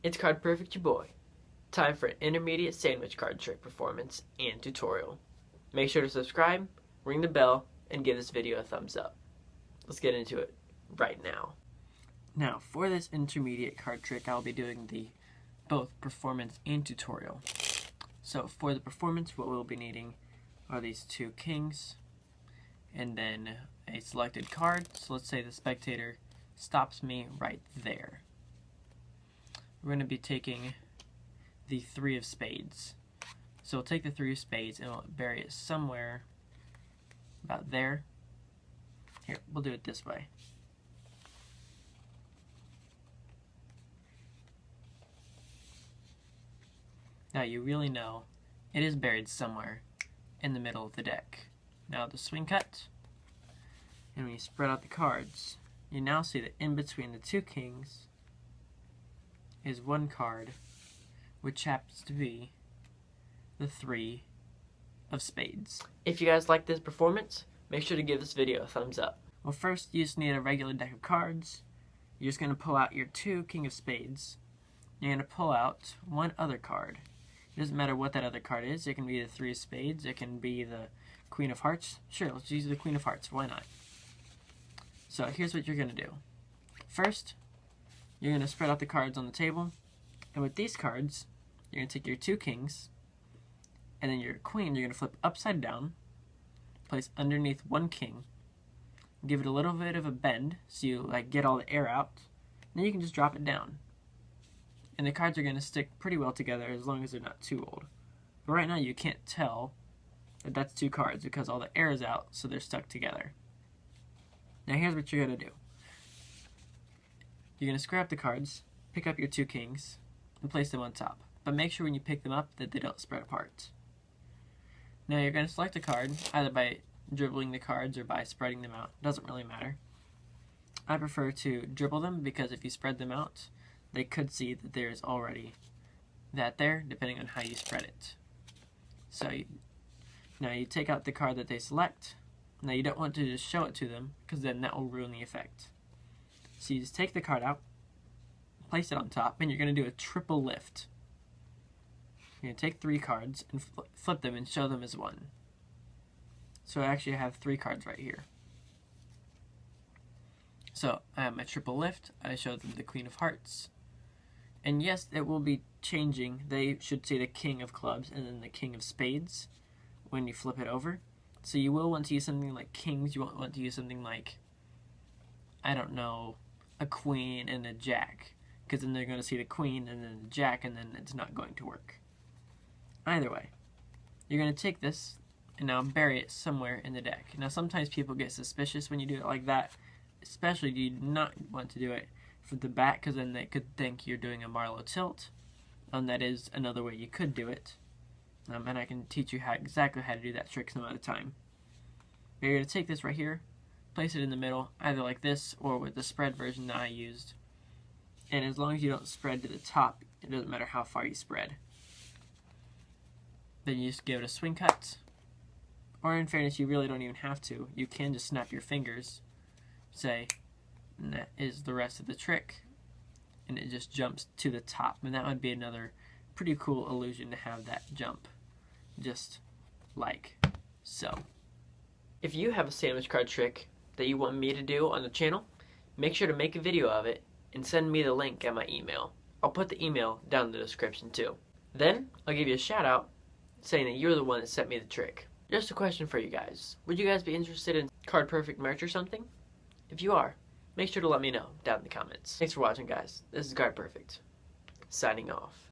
It's Card Perfect, your boy. Time for an intermediate sandwich card trick performance and tutorial. Make sure to subscribe, ring the bell, and give this video a thumbs up. Let's get into it right now. Now, for this intermediate card trick, I'll be doing the both performance and tutorial. So for the performance, what we'll be needing are these two kings, and then a selected card. So let's say the spectator stops me right there. We're going to be taking the 3 of spades. So we'll take the 3 of spades and we'll bury it somewhere about there. Here, we'll do it this way. Now you really know it is buried somewhere in the middle of the deck. Now the swing cut, and when you spread out the cards, you now see that in between the 2 kings is 1 card, which happens to be the 3 of spades. If you guys like this performance, make sure to give this video a thumbs up. Well, first you just need a regular deck of cards. You're just going to pull out your 2 king of spades. You're going to pull out 1 other card. It doesn't matter what that other card is. It can be the 3 of spades. It can be the queen of hearts. Sure, let's use the queen of hearts. Why not? So here's what you're going to do. First, you're going to spread out the cards on the table. And with these cards, you're going to take your 2 kings, and then your queen you're going to flip upside down, place underneath 1 king, give it a little bit of a bend so you get all the air out, and then you can just drop it down. And the cards are going to stick pretty well together as long as they're not too old. But right now you can't tell that that's 2 cards because all the air is out, so they're stuck together. Now here's what you're going to do. You're going to square up the cards, pick up your 2 kings, and place them on top. But make sure when you pick them up that they don't spread apart. Now you're going to select a card, either by dribbling the cards or by spreading them out. Doesn't really matter. I prefer to dribble them because if you spread them out, they could see that there's already that there, depending on how you spread it. So now you take out the card that they select. Now you don't want to just show it to them, because then that will ruin the effect. So you just take the card out, place it on top, and you're going to do a triple lift. You're going to take 3 cards and flip them and show them as 1. So I actually have 3 cards right here. So I have my triple lift. I show them the queen of hearts. And yes, it will be changing. They should see the king of clubs and then the king of spades when you flip it over. So you will want to use something like kings. You won't want to use something like, I don't know, a queen and a jack. Because then they're going to see the queen and then the jack, and then it's not going to work. Either way, you're going to take this and now bury it somewhere in the deck. Now sometimes people get suspicious when you do it like that. Especially you do not want to do it from the back, because then they could think you're doing a Marlowe tilt. That is another way you could do it. And I can teach you exactly how to do that trick some other time. You're going to take this right here, place it in the middle, either like this or with the spread version that I used. And as long as you don't spread to the top, it doesn't matter how far you spread. Then you just give it a swing cut. Or in fairness, you really don't even have to. You can just snap your fingers, say, and that is the rest of the trick, and it just jumps to the top. And that would be another pretty cool illusion to have that jump, just like so. If you have a sandwich card trick that you want me to do on the channel, make sure to make a video of it and send me the link at my email. I'll put the email down in the description too. Then I'll give you a shout out saying that you're the one that sent me the trick. Just a question for you guys. Would you guys be interested in Card Perfect merch or something? If you are, make sure to let me know down in the comments. Thanks for watching, guys. This is Card Perfect, signing off.